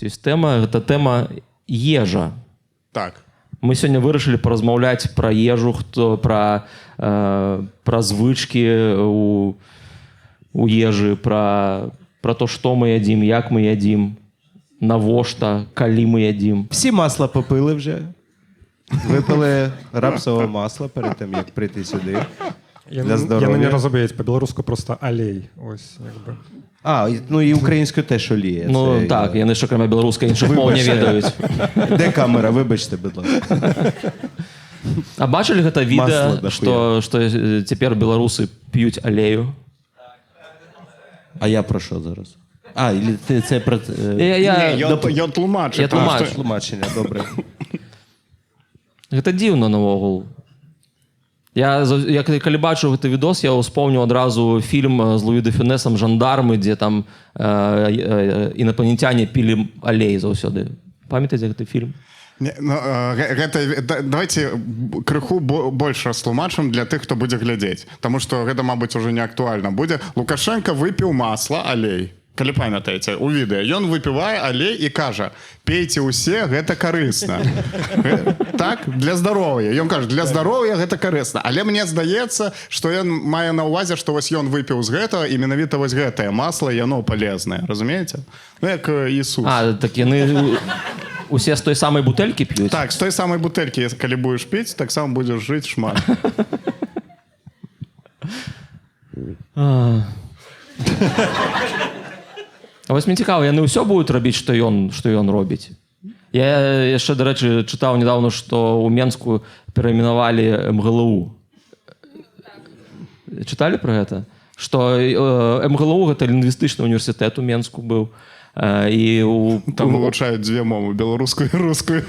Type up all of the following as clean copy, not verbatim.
нас ёсць тэма, гэта тэма ежа. Так. Мы сёння вырашылі паразмаўляць пра ежу, пра звычкі у ежы, пра то, што мы ядзім, як мы ядзім, навошта, калі мы ядзім. Всі масла попили вже. Випили рапсове масло перед тим, як прийти сюди. Для здоров'я. Я не розумію, по-білоруську просто алей. Ось, якби. Ну і українською теж олія. Ну так, яны ж акрамя беларускай іншых моў не ведаюць. Де камера? Вибачте, будь ласка. А бачылі гэта відэа, што цяпер беларусы п'юць алею? А я про що зараз? Це про... Ён тлумачыць. Тлумачення, добре. Гэта дзіўна навогул. Я калі бачу гэты відос, я ўспомніў адразу фільм з Луі де Фюнесам «Жандармы», дзе там інапланетяне пілі алей заўсёды. Памятаеце гэты фільм? Давайте крыху больш растлумачым для тых, хто будзе глядзець. Таму што гэта, мабыць, ужо не актуальна будзе. Лукашенко выпіў масла, алей. Калі памятаеце, у відэа. Ён выпівае алей і кажа: пейце ўсе, гэта карысна. Так? Для здароўя. Ён кажа, для здароўя гэта карысна. Але мне здаецца, што ён мае на ўвазе, што вось ён выпіў з гэтага, і менавіта вось гэтае масла, яно палезнае. Разумееце? Ну, як Ісус. Так яны усе з той самай бутэлькі п'юць? Так, з той самай бутэлькі, калі будзеш піць, таксама будзеш жыць шмат. А вось мне цікава, яны ўсё будуць рабіць, што ён робіць? Я яшчэ, дарэчы, чытаў недавно, што ў Менску перайменавалі МГЛУ. Чыталі пра гэта? Што МГЛУ — гэта лінгвістычны універсітэт у Менску быў. Там вывучаюць дзве мовы, беларускую і рускую.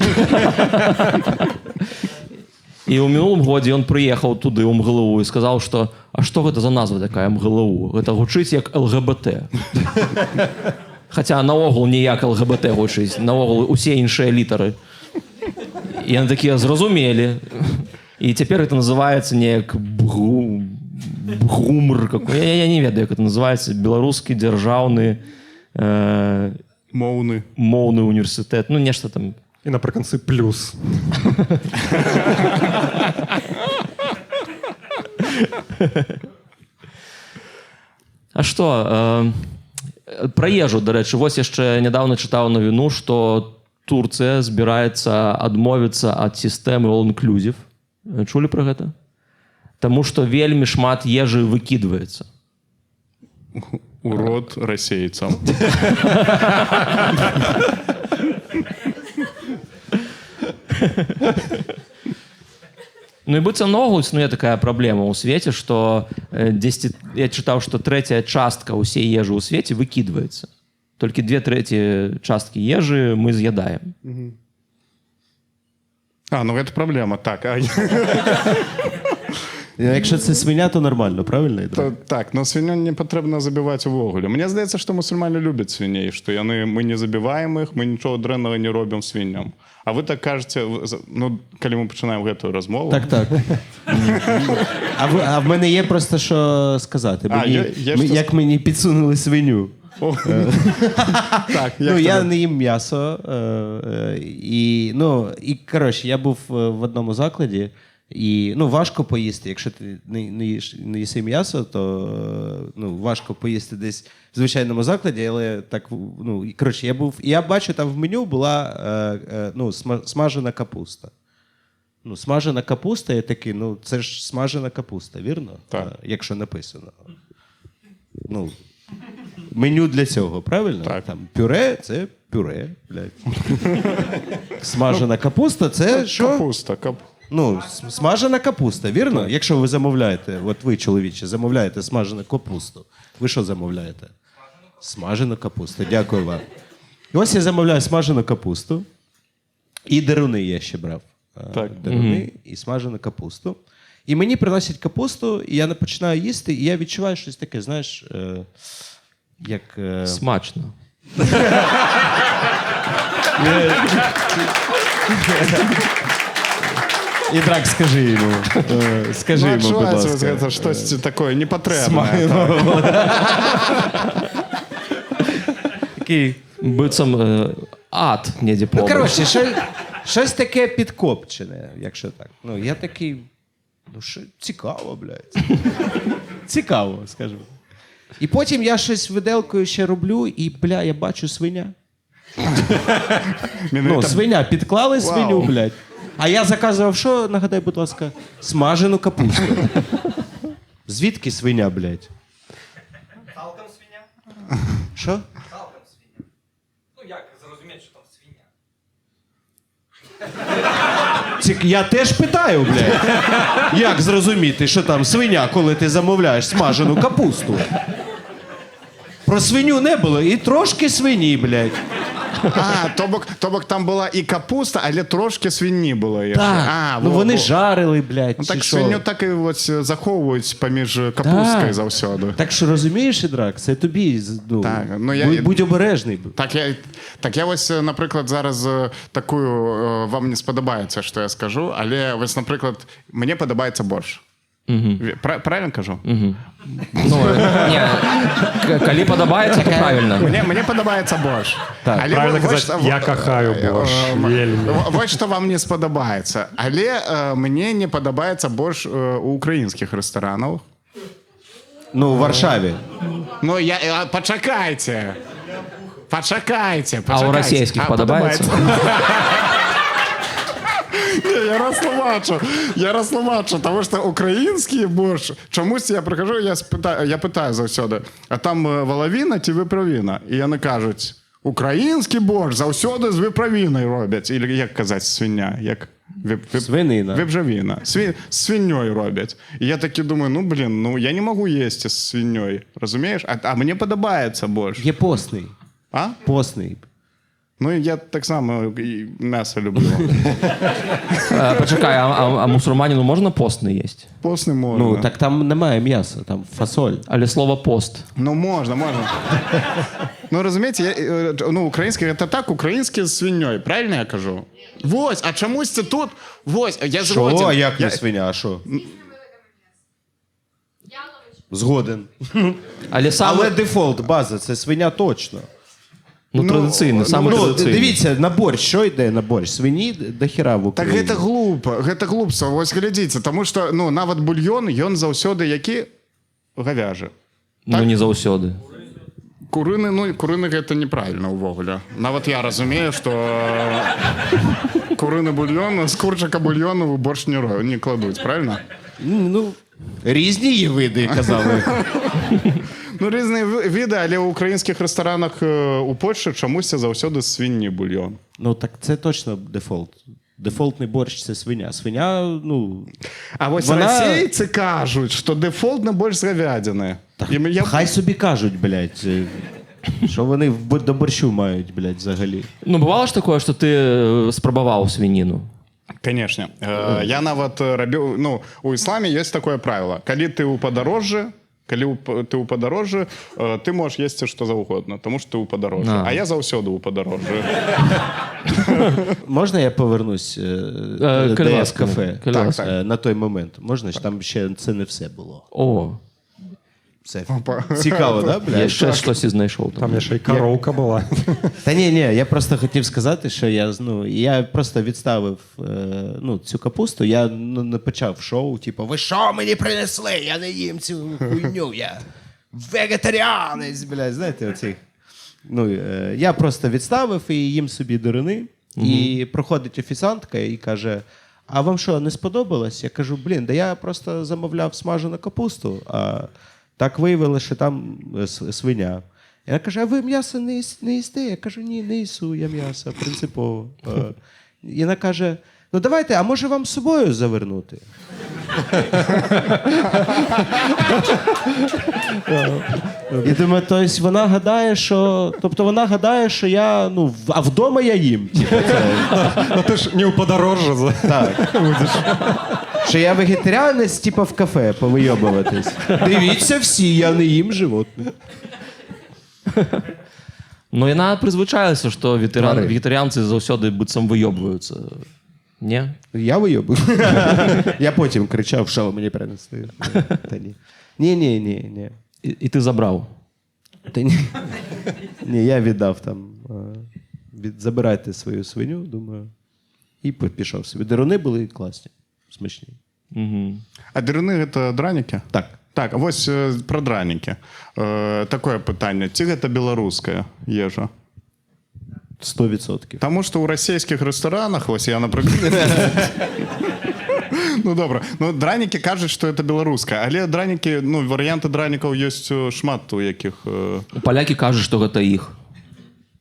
І ў мінулым годзе ён прыехаў туды, у МГЛУ, і сказаў, што «А што гэта за назва такая МГЛУ? Гэта гучыць як ЛГБТ». Хаця наогул не як ЛГБТ гучыць, наогул усе іншыя літары. І яны такія зразумелі. І цяпер гэта называецца неяк бгумр. Я не ведаю, як гэта называецца. Беларускі дзяржаўны моўны універсітэт. Ну, нешта там. І напрыканцы плюс. А што? Пра ежу, дарэчы, вось яшчэ нядаўна чытаў навіну, што Турцыя збіраецца адмовіцца ад сістэмы all-inclusive. Чулі пра гэта? Таму што вельмі шмат ежы выкідваецца. Урод расейцам. Ну і быццам наогул існуе такая праблема ў свеце, што я чытаў, што трэцяя частка ўсей ежы ў свеце выкідваецца. Толькі 2/3 часткі ежы мы з'ядаем. Ну гэта праблема, так. Якщо це свиня, то нормально, правильно? Так, но свиню не патрэбна забіваць увогуле. Мне здаецца, што мусульмане любяць свіней, што мы не забіваем іх, мы нічого дрэннага не робім свінням. А вы так кажаце, ну, калі мы пачынаем гэтую размову... Так. А в мене є просто що сказати. Як мені підсунули свиню. Ну, я не їм м'ясо. І, коротше, я був в одному закладі, і, важко поїсти. Якщо ти не їси м'ясо, то, важко поїсти десь в звичайному закладі, але так, коротше, я бачу, там в меню була, смажена капуста. Смажена капуста, я такий, це ж смажена капуста, вірно? Так. Якщо написано. Меню для цього, правильно? Так. Там пюре – це пюре, блядь. Смажена капуста – це що? Капуста. Смажена капуста, вірно? Якщо ви замовляєте, от ви, чоловічі, замовляєте смажену капусту, ви що замовляєте? Смажену капусту, дякую вам. І ось я замовляю смажену капусту, і деруни я ще брав. Так. Деруни і смажену капусту. І мені приносять капусту, і я починаю їсти, і я відчуваю щось таке, знаєш, як... Смачно. І так, скажи йому. Скажи йому, будь ласка. Це щось таке непотрібне. Такий... Быццам ад, недзе Ну, побач. коротше, щось таке підкопчене, якщо так. Ну, я такий, ну, що цікаво, блядь. Цікаво, скажу. І потім я щось виделкою ще роблю, і, бля, я бачу свиня. Ну, свиня, підклали свиню, блядь. А я заказував, що, нагадай, будь ласка, смажену капусту. Звідки свиня, блядь? Цалком свиня? Що? Цалком свиня. Ну як зрозуміти, що там свиня? Я теж питаю, блядь. Як зрозуміти, що там свиня, коли ти замовляєш смажену капусту? Про свиню не було, і трошки свині, блядь. То бок там була і капуста, але трошки свині було. Яшчэ. Так, ну вони жарили, блядь, Ну, чи так що? свиню так і ось заховують поміж капусткою Да. завсёды. Так що розумієш, Ідрак, це тобі, ну, Так, ну, я- будь обережний. Так я ось, наприклад, зараз такую вам не сподобається, що я скажу, але ось, наприклад, мені подобається борщ. Правильно кажу? Ну, не, калі падабаецца, то правильно. Мені подобається борщ. Так, Але Правильно ось- казати, я кохаю борщ. Вельми. Ось що вам не сподобається. Але мені не подобається борщ у українських ресторанах. Ну, у Варшаві. Ну, почекайте. Почекайте. А у російських подобається? Ні, я розтлумачу, тому що український борщ, чомусь я прихожу, я питаю завсюди, а там воловіна чи виправіна? І вони кажуть, український борщ завсюди з виправіною роблять. І як казати, свиня, як... Свинина. Виправіна. З свиньою роблять. І я таки думаю, я не можу їсти з свиньою, розумієш? А мені подобається борщ. Є постний. А? Постний. Ну, я так само і м'ясо люблю. Почекай, а мусульманину можна постний їсть? Пост не можна. Ну, так там немає м'яса, там фасоль. Але слово пост. Ну, можна. Ну, розумієте, українське, це так, українське з свиньою, правильно я кажу? Ось, а чомусь це тут, ось, я згоден. Що? Як не свиня, а що? Згоден. Але дефолт, база, це свиня точно. Ну, традиційно, саме Ну, традиційно. дивіться, на борщ, що йде на борщ? Свині до хіра в Так Україні. гэта глупство, ось глядзіце, тому що, нават бульйон, ён заўсёды які? Гавяжы. Ну, не заўсёды. Курыны гэта неправільна ўвогуле. Нават я разумею, што курыны бульйон, з курчака бульйону борщ не кладуць, правильно? Ну, різні є види, казали. Ну, різні види, але в українських ресторанах у Польщі чомусь заўсёды свині бульйон. Ну, так це точно дефолт. Дефолтний борщ – це свиня. Свиня, ну... А ось російці кажуть, що дефолтний борщ з говядини. Хай собі кажуть, блядь, що вони до борщу мають, блядь, взагалі. Ну, бувало ж такое, що ти спробував свинину? Конечно. Я нават рабіў, у ісламі есть такое правило. Калі ты ў падарожжы, ты можаш есці што заўгодна, тому што ты ў падарожжы. А я заўсёды ў падарожжы. Можна я повернусь до кафе Так. на той момент? Можна? Там ще це не все було. О, Це цікаво, да, блядь? я ще щось і знайшов. Там ще й коровка була. Та ні, я просто хотів сказати, що я просто відставив цю капусту, я не почав шоу, типу, ви що мені принесли? Я не їм цю хуйню, я вегетаріанець, блядь, знаєте, оцих. Я просто відставив і їм собі дурини, і проходить офіціантка і каже, а вам що, не сподобалось? Я кажу, да я просто замовляв смажену капусту, а так виявилося, що там свиня. Я кажу, а ви м'ясо не їсте? Я кажу, ні, не їсу я м'ясо, принципово. І вона каже, ну давайте, а може вам з собою завернути? І думаю, тобто вона гадає, що я, а вдома я їм. Ну ти ж не у подорожжя. Так. Що я вегетаріанець, типу, в кафе повийобуватись. Дивіться всі, я не їм животних. Ну, яна призвычаілася, што вегетаріанцы заўсёды быццам выёбваюцца. Не? Я вийобив. Я потім кричав, що ви мені принесли. Та ні. Ні. І ти забрав? Та ні. Ні, я віддав там забирайте свою свиню, думаю. І пішов собі. Деруни були класні, смачні. А дырыны это драники? Так. Так, вось про драники. Такое питання. Ці гэта беларуская ежа? 100%. Тому що у російських ресторанах, ось я, наприклад... Ну, добре. Ну, драніки кажуть, що це білоруська. Але драніки, ну, варіанти драніків є шмат у яких... Поляки кажуть, що це їх.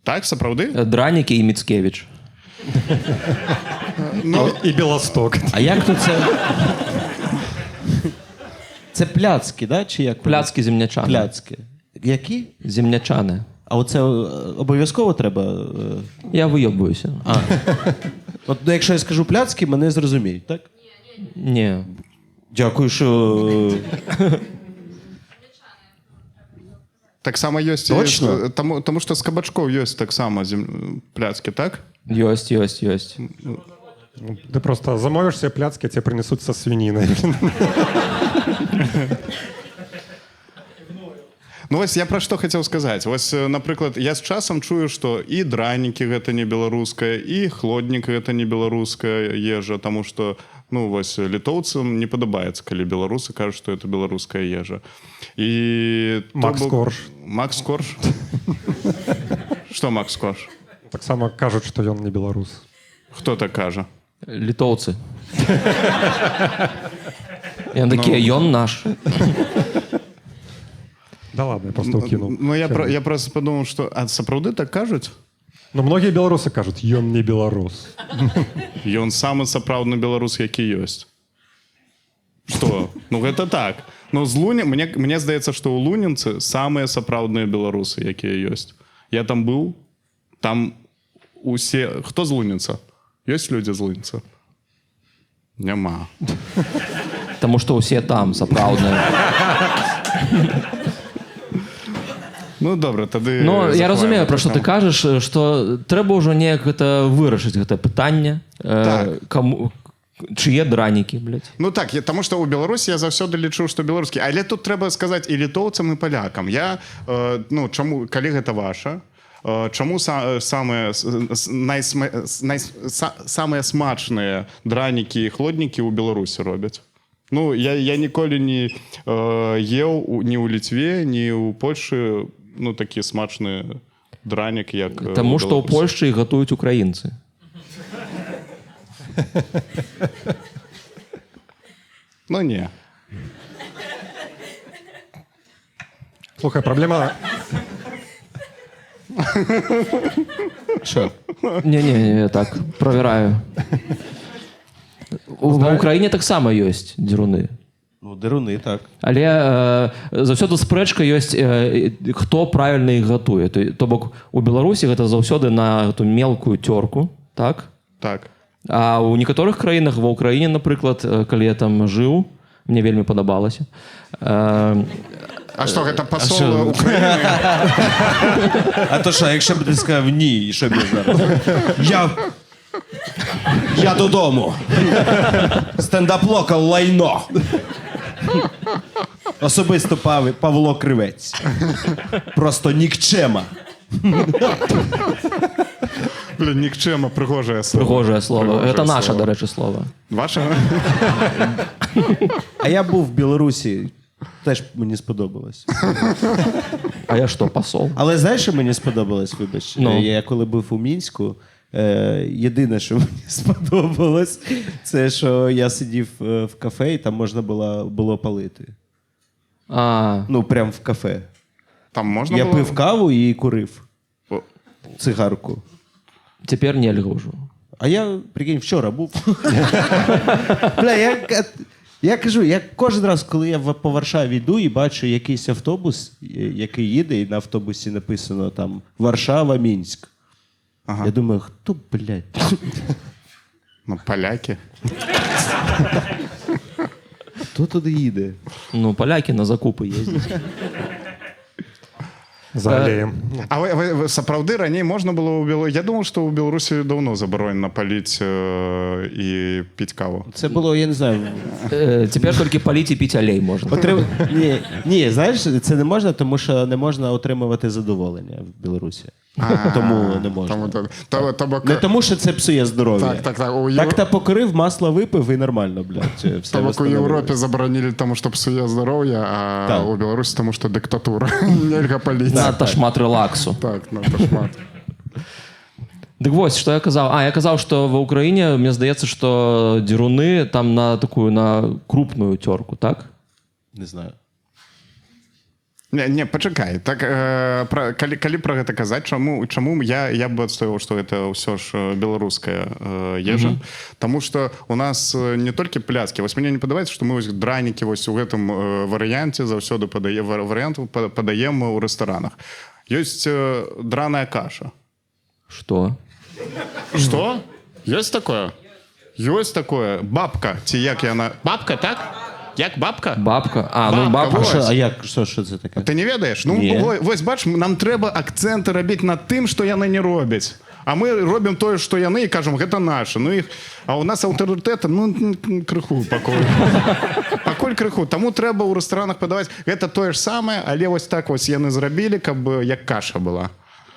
Так, сапраўды? Драніки і Міцкевич. І Білосток. А як то це? Це пляцки, да? Чи як? Пляцки земнячани. Пляцки. Які? Земнячани. А оце обов'язково треба? Я вийобуюся. От ну, якщо я скажу пляцки, мене зрозуміють, так? Ні. Дякую, що... Так само є... Точно? Тому що з кабачков є так само пляцки, так? Єсть. Ты просто замовишь себе пляцки, тебе принесут со свининой. Ну, ось я про що хотів сказати. Ось, наприклад, я з часом чую, що і драніки гэта не беларуская, і хлоднік гэта не беларуская ежа, тому що, ну, ось, літоўцам не падабаецца, калі беларусы кажуць, што это беларуская ежа. І... Макс Корж. Макс Корж? Што Макс Корж? Так само кажуть, що ён не беларус. Хто так кажа? Літовці. Я такі, ён наш. Да ладно, я просто укинул. Ну, я просто подумал, что... А сапраўды так кажуць? Но многие белорусы кажут, ён не белорус. Ён самы сапраўдны беларус, які ёсць. Што? Ну, гэта так. Ну, з Луні... Мне здаецца, што ў Лунінцы самыя сапраўдныя беларусы, якія ёсць. Я там быў, там усе... Хто з Лунінца? Ёсць людзі з Лунінца? Няма. Таму што ўсе там сапраўдныя. Ну, добра, тады... Ну, я разумею, пра што ты кажаш, што трэба ўжо неяк гэта вырашыць, гэта пытанне. Так. Чые дранікі, блядь? Ну так, тому що у Білорусі я завсёды лічу, што беларускі. Але тут трэба сказаць і літоўцам, і палякам. Я, ну, чаму, калі гэта ваша, чаму самыя смачныя дранікі і хлоднікі ў Беларусі робяць? Ну, я ніколі не еў ні ў Літве, ні ў Польшы, ну, такі смачны дранік, як... Таму што ў Польшчы іх гатуюць украінцы. Ну, не. Слухай, проблема... Що? Не, так, правяраю. Ва Ўкраіне таксама ёсць дзіруны. Ну, деруни, так. Але заўсёды спрэчка ёсць, хто правільна іх гатуе. То бок, у Беларусі гэта заўсёды на эту мелкую цёрку, так? Так. А ў некаторых краінах, ва Ўкраіне, напрыклад, калі я там жыў, мне вельмі падабалася. А що, гэта пасол України? А то що, якщо б ти сказав ні, і що б я зараз? Я додому. Стендап-локал лайно. Особисто Павло Кривець. Просто нікчема. Блін, нікчема, пригожее слово. Пригожее слово. Пригожее Це наше, слово. до речі, слово. Ваше? А я був в Білорусі, теж мені сподобалось. А я що, посол? Але знаєш, що мені сподобалось, вибач? Ну. Я коли був у Мінську, єдине, що мені сподобалось, це, що я сидів в кафе, і там можна було палити. А, Ну, прям в кафе. Там можна Я було? пив каву і курив О, цигарку. тепер нельга вже. А я, прикинь, вчора був. Бля, я кажу, я кожен раз, коли я по Варшаві йду і бачу якийсь автобус, який їде, і на автобусі написано там Варшава-Мінськ. Ага. Я думаю, хто, блядь? Ну, поляки. Хто туди їде? Ну, поляки на закупи їздять. За алеем. А ви сапраўды раней можна было ў Беларусі? Я думаў, што ў Беларусі даўно забаронена паліць і піць каву. Це було, я не знаю. Тепер тільки паліць і піць алей можна. Ні, знаєш, це не можна, тому що не можна отримувати задоволення в Білорусі. Тому не можна. Тому Не тому, що це псує здоров'я. Так. Так та покорив, масло випив і нормально, блядь. Все Тому у восстановилось. Європі заборонили тому, що псує здоров'я, а Так. у Білорусі тому, що диктатура. Нельга паліць. Надто шмат релаксу. Так, надо шмат. Так вот, что я казал. Я казал, что в Украине, мне сдается, что деруны там на крупную терку, так? Не знаю. Не, почекай. Так, калі пра гэта казаць, чаму я б адстаёваў, што гэта ўсё ж беларуская ежа, Таму што у нас не толькі пляцкі, вось мне не падабаецца, што мы вось дранікі вось у гэтым варыянце заўсёды падаем у рэстаранах. Ёсць драная каша. Что? Што? Ёсць такое? Ёсць такое. Бабка, ці як яна? Бабка, так? Як бабка? Бабка? Бабка, Бабка. вот. А як? Що це таке? Ти не ведаєш? Ну, Ні. вось бач, нам трэба акцэнты рабіць над тым, што яны не робяць. А мы робім тое, што яны, і кажам, гэта наша. Ну, а у нас аўтарытэта, крыху пакуль. Пакуль крыху. Таму трэба ў рэстаранах падаваць. Гэта тое ж самае, але вось так вось яны зрабілі, каб як каша была.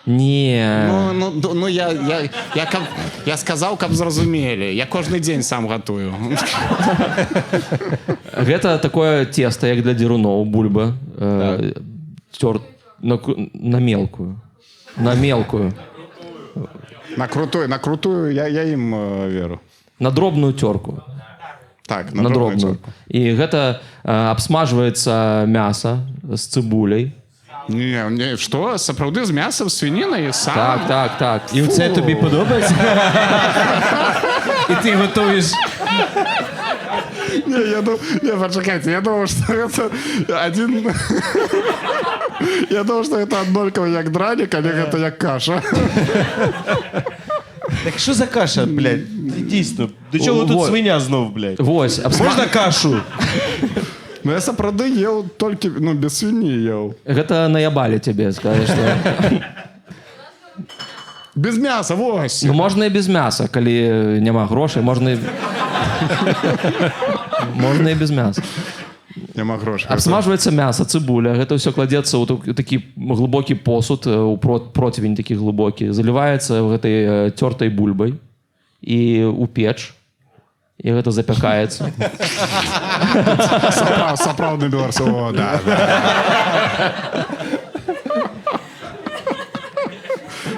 Не. Ну я сказаў, каб зразумелі. Я кожны дзень сам гатую. Гэта такое цеста, як для дзеруноў, бульба. Цёр на мелкую. На мелкую. На крутую я ім веру. На дробную цёрку. Так, На дробную. І гэта абсмажваецца мяса з цыбуляй. Не, што? Сапраўды з мясам, свінінай? Сам? Так. І це тобі подобається? І ти готуєш... Не, почекайте, я думав, що це один... Я думав, що це однольково як драник, але це як каша. Так що за каша, блядь? Дійсно. До чого тут свиня знов, блядь? Вось, Можна кашу? Ну, я сапраўды ел толькі, без свині ел. Гэта наябалі цябе, сказаць, што... Без мяса, вось. Ну, можна і без мяса, калі няма грошай, можна і без мяса. Няма грошай. Абсмажваецца мяса, цыбуля, гэта ўсё кладзецца ў такі глыбокі посуд, у процівень такі глыбокі, заліваецца гэтай цёртай бульбай і ў печ, і гэта запякаецца. Сапраўдны беларус. О, да.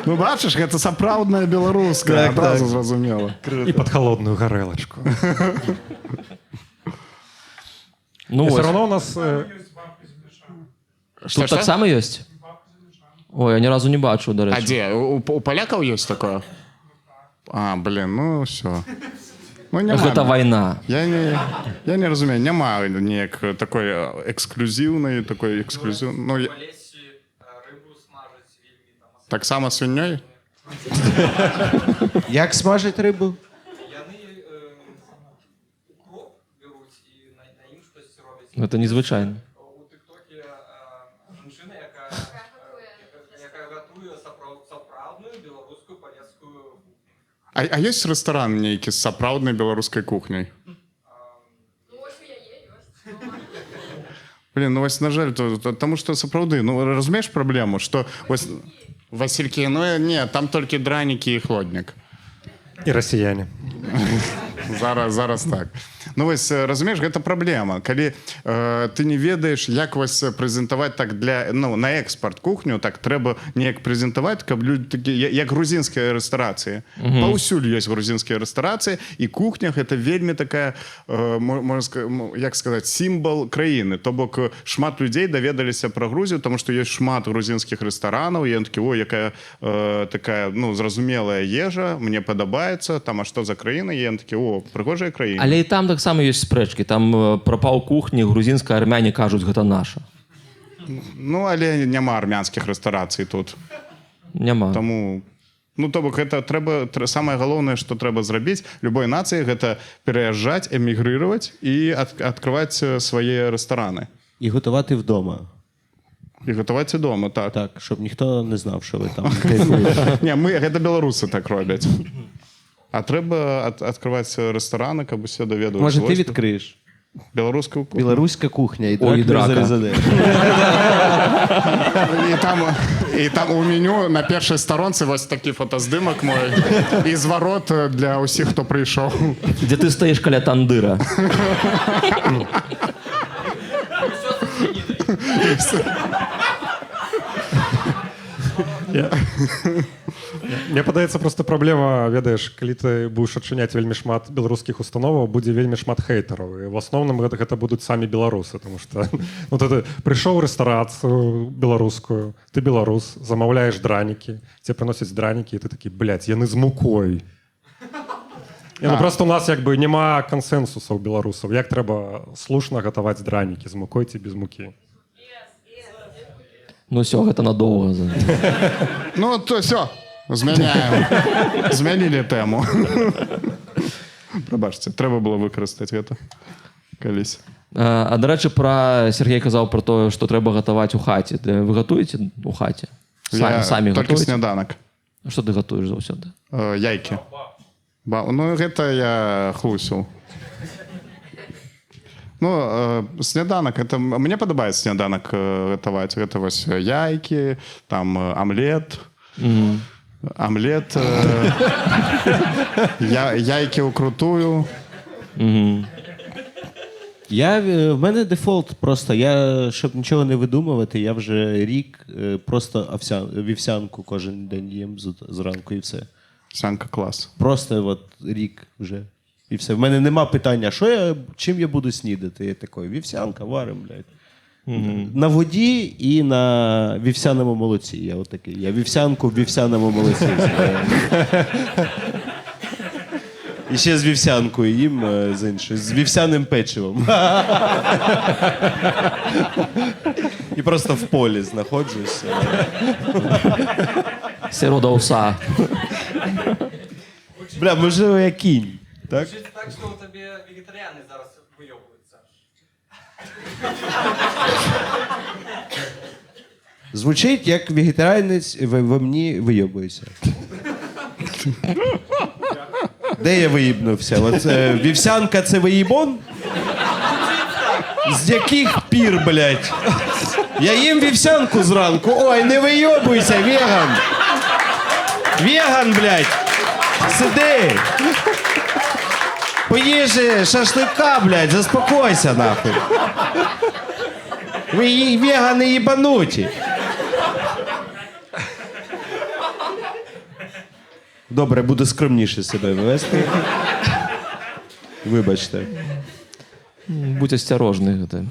Ну, бачыш, гэта сапраўдная беларуская, адразу зразумела. И под холодную горелочку. Ну, И все вось. равно у нас... Тут таксама ёсць? Ой, я ні разу не бачу, да А рэчы. дзе? У палякаў ёсць такое? А, блин, ну ўсё. Ну, Гэта вайна. Я не разумею, няма неяк такой эксклюзіўнай, Ну, В Олесі рибу смажать вільні там. таксама свінёй? Як смажить рибу? Яны укроп беруть і на ім щось роблять. Гэта незвычайна. У тиктокі жінчина, яка готує сапраўдную білоруську палецьку кухню. А ёсць рэстаран нейкі з сапраўднай беларускай кухняй? Ну, ось я є, ось. Блин, ну вось, на жаль, тому што сапраўды, ну, разумееш праблему, што вось Василькі, ну, не, там толькі дранікі і хлоднік. И россияне. Зараз так. Ну вось, разумееш, гэта праблема. Калі ты не ведаеш, як вось прэзентаваць так для, на экспарт кухню, так трэба неяк прэзентаваць, каб людзі такі, як грузінскія рэстарацыі. Паўсюль ёсць грузінскія рэстарацыі, і кухня гэта вельмі такая, можна сказаць, як сказаць, сімвал краіны. То бок шмат людзей даведаліся пра Грузію, таму што ёсць шмат грузінскіх рэстаранаў, і ён такі, ой, якая такая, зразумелая ежа, мне падабаецца, там, а што за краіна? І ён такі, о, прыгожая краіна. Але і там таксама ёсць спрэчкі. Там прапаў кухні, грузінская армяне кажуць, гэта наша. Ну, але няма армянскіх рэстарацый тут. Няма. Таму, то бок, гэта трэба, самае галоўнае, што трэба зрабіць любой нацыі, гэта пераязджаць, эмігрыраваць і адкрываць свае рэстараны. І готувати вдома. І гатаваць і дома, так. Так, щоб ніхто не знав, що ви там кайфуєте. Не, гэта беларусы так робяць. А трэба адкрываць рэстараны, каб усе даведваюць. Може, ти відкриєш? Белорусскую кухню. Білоруська кухня і Ой, драка драка. за РЗД. І там у меню на першій сторонці ось такий фотоздимок мой. І зворот для усіх, хто прийшов. Где ты стоишь каля тандыра. Мне падаецца просто праблема, ведаеш, калі ты будзеш адчыняць вельмі шмат беларускіх установаў, будзе вельмі шмат хейтараў. І в асноўным гэта будуць самі беларусы, тому што ну, ты прыйшоў у рэстарацыю беларускую, ты беларус, замаўляеш дранікі, тебе прыносяць дранікі, і ты такі, блядь, яны з мукой. Ну, просто у нас як бы няма кансэнсуса ў беларусаў. Як трэба слушна гатаваць дранікі з мукой ці без мукі? Ну все, гэта надоўга. Ну, то все, змяняем. Змянілі тэму. Прабачце, трэба было выкарыстаць гэта калісь. А дарэчы, пра Сергей казаў пра тое, што трэба гатаваць у хаце. Вы гатуеце у хаце? Самі толькі гатуеце? сняданак. Што ты гатуеш заўсёды? Яйкі. Ну, гэта я хлусіў. Ну, сняданак, это мне падабаецца сняданак гатаваць. Гэта вось яйкі, там омлет, омлет, яйкі ўкрутую. В мене дефолт просто. Я, щоб нічого не видумувати, я вже рік просто вівсянку кожен день їм зранку і все. Сянка клас. Просто от рік вже. І все. В мене нема питання, чим я буду снідати. Я такий, вівсянка, варим, блядь. На воді і на вівсяному молоці. Я от такий. Я вівсянку в вівсяному молоці. І ще з вівсянкою їм з іншою, з вівсяним печивом. І просто в полі знаходжусь. Сиродовса. Бля, можливо, я кінь. Так? Звучить так, що у тобі вегетаріани зараз вийобуються. Звучить, як вегетаріанець во мені вийобується. Де я виїбнувся? Вівсянка – це виїбон? З яких пір, блядь? Я їм вівсянку зранку. Ой, не вийобуйся, веган! Веган, блядь! Сиди! Поїжи шашлика, блядь, заспокойся, нахуй. Ви вегани їбануті. Добре, буду скромніше себе вести. Вибачте. Будь осторожны. Гэта.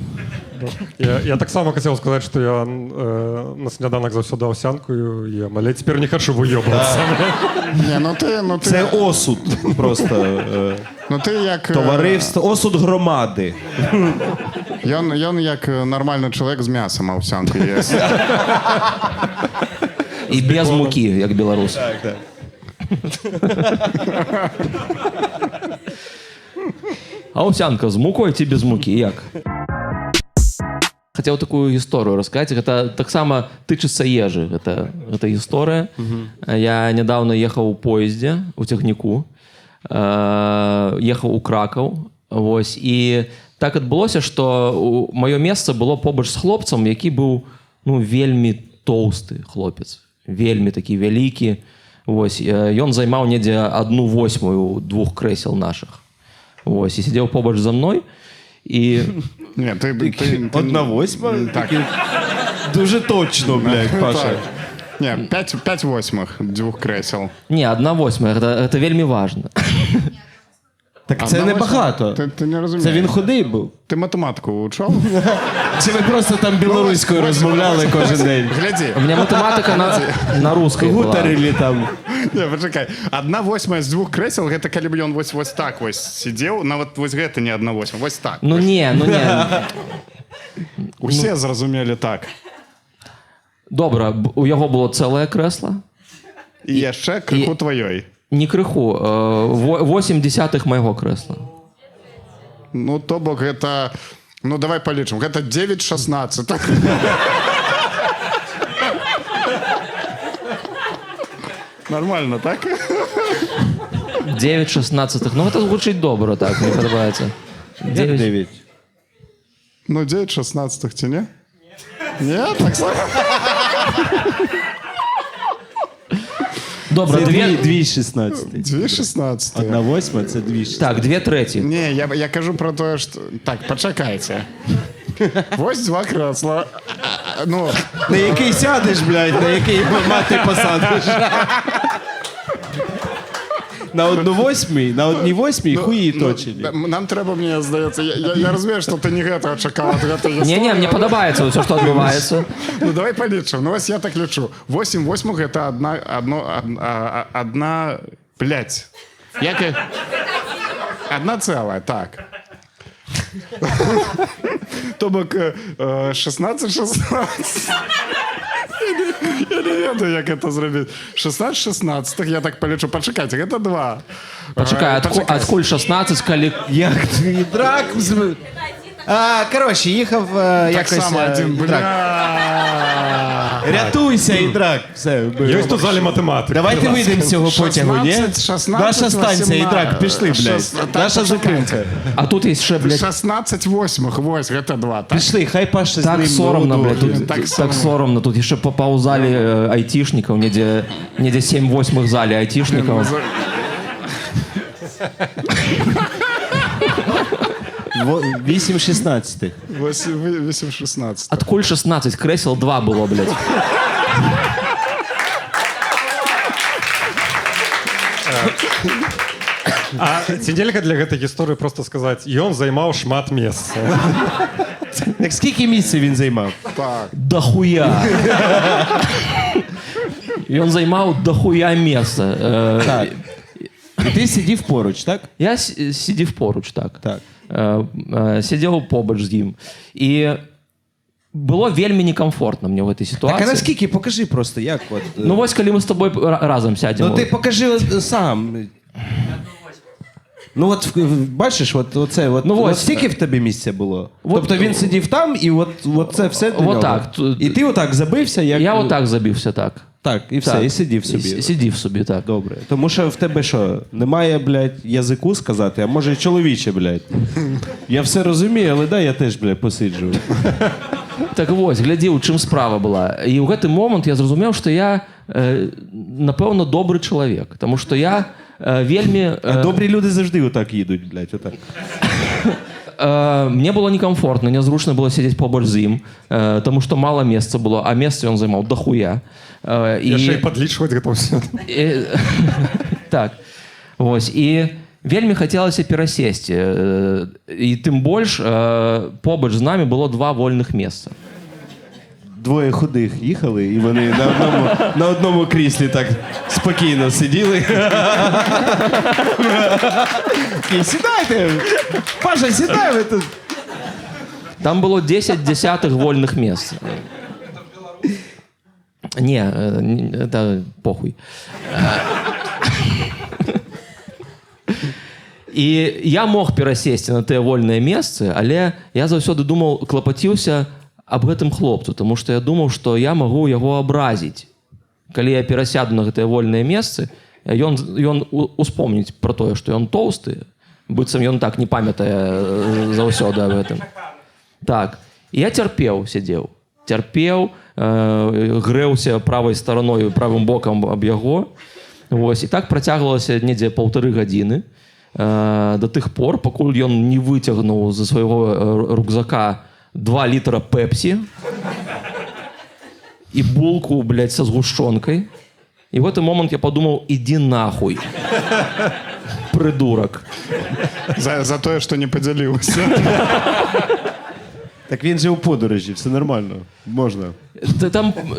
Я так само хотел сказать, что я на сніданок заўсёды овсянку ем, але теперь не хочу выебываться. Не, ну ти... Це осуд просто. Ну ти як... Товариство, осуд громади. Ён як нормальний чоловік з м'ясом овсянку єсть. І без муки, як беларус. Так, так. А овсянка з мукой ці без муки? Як? Хотел такую гісторыю расказаць. Гэта таксама тычыцца ежы. Гэта гісторыя. Я недавно ехаў у поездзе, у цягніку. Ехаў у Кракаў. Вось. І так адбылося, што маё месца было побач з хлопцам, які быў вельмі тоўсты хлопец. Вельмі такі вялікі. Вось. Ён займаў недзе 1/8 двух крэсел нашых. Вось. І сидзеў побач за мной. І... Ні, ти 1/8? Так. Дуже точно, блядь, Паша. Ні, 5/8 двох кресел. Ні, 1/8. Гэта вельмі важна. Так це небагато. Ти не розумієш. Це він худий був. Ти математику учив? Чи ви просто там білоруською розмовляли кожен день? Гляди. У меня математика на русской была. Гутарили там. Не, почекай. 1/8 з двох кресел, гэта калі б ён ось так ось сидів, нават ось гэта не 1/8, ось так. Ну не. Усе зразумелі так. Добра, у яго было цэлае крэсла. І яшчэ крыху тваёй. Не крыху, 0,8 майго крэсла. Ну, то бок гэта... Ну, давай палічым. Гэта 9/16. Нормально, так? 9/16. Ну, гэта гучыць добра, так, мне падабаецца. 9. Ну, 9 16 ці не? Ні, так само. Добре, Дві 16. 2 16. 1/8 це 2 16. Так, 2/3. Ні, я кажу про те, що... Так, почекайте. Ось 2 кресла. Ну, На який сядеш, блядь, на який мати посадиш. На 1/8, на 1/8 хуї точені. нам треба, мені здається, я розумію, що ти не гэта чекав від гэтай історії. Не-не, мне подобается все, что отбывается. Ну, давай полічимо. Ну, ось я так лічу. 8 восьмих – це одна, блядь. Як... Одна ціла, так. Тобок 16. Я не ведаю, як це зробити. 16, я так полічу. Почекайте, це 2. Почекай, откуль 16, коли... Як ти драк? Коротше, їхав Так якось... само один, драк. Рятуйся, і драк. Все, Є тут в залі математики. давайте вийдемо з цього потягу, ні? 16, Наша станція, і драк, пішли, блядь. Так, Наша зупинка. А тут есть ще, блядь, 16 восьмих, ось, це 2. Так? Пішли, хай Паша з так ним соромно, блядь, тут, Так так, соромно. соромно. Тут еще попаузали айтишников, не де 7/8 в зале айтишников. 8/16. 8 16. Откуль 16? Кресел 2 было, блядь. А ціделька для гэтай гісторыі просто сказаць, ён займаў шмат месца. Так скільки місця він займав? Так. Дохуя. И он займал дохуя места. Так. І ти сидів поруч, так? Я сидів поруч, так. Так. Сидел побач з ним. І було вельми некомфортно мені в цій Так, ситуації. а наскільки? Покажи просто, як от... Ну ось коли ми з тобою разом сядемо. Ну ти покажи сам. Ну от бачиш, оце, Ну, от ось. стільки в тебе місця було. От- Тобто він сидів там, і от це все для От нього. так. І ти отак забився, як... Я отак забився, так. Так, і все, Так. і сидів собі. Сидів собі, так. Добре. Тому що в тебе що, немає, блядь, язику сказати, а може чоловіче, блядь. Я все розумію, але дай я теж, блядь, посиджу. Так ось, гляді, у чим справа була. І в цей момент я зрозумів, що я, напевно, добрий чоловік. Тому що я вельми... Добрі люди завжди отак їдуть, блядь, отак. Мне было некомфортно, незручно было сидеть побольше з ним, тому що мало місця було, а місце він займав дохуя. Я ще й падлічваць гэта ўсё. Так. Ось. І вельми хотілося пересісти. І тим більше побач з нами було 2 вольних місця. Двоє худих їхали, і вони на одному кріслі так спокійно сиділи. Такі, сідайте! Паша, сідай! Ви тут. Там було 10 десятих вольних місць. Ні, це похуй. І я мог пересісти на те вольне місце, але я заўсёды думаў, клапаціўся аб гэтым хлопцу, тому што я думаў, што я магу яго абразіць. Калі я перасяду на гэтае вольнае месцы, ён успомніць пра тое, што ён тоўсты, быццам ён так не памятае заўсёды аб гэтым. Так. І я цярпеў, сядзеў. Цярпеў, грэўся правай стараной, правым бокам аб яго. Вось. І так працягвалася недзе 1,5 гадзіны. До тых пор, пакуль ён не выцягнуў з свайго рюкзака 2 літра пепсі і булку, блядь, со згушчонкай. І в этот момент я подумал, иди нахуй, придурок. За те, що не поділився. Так він же у подорожі, все нормально. Можна.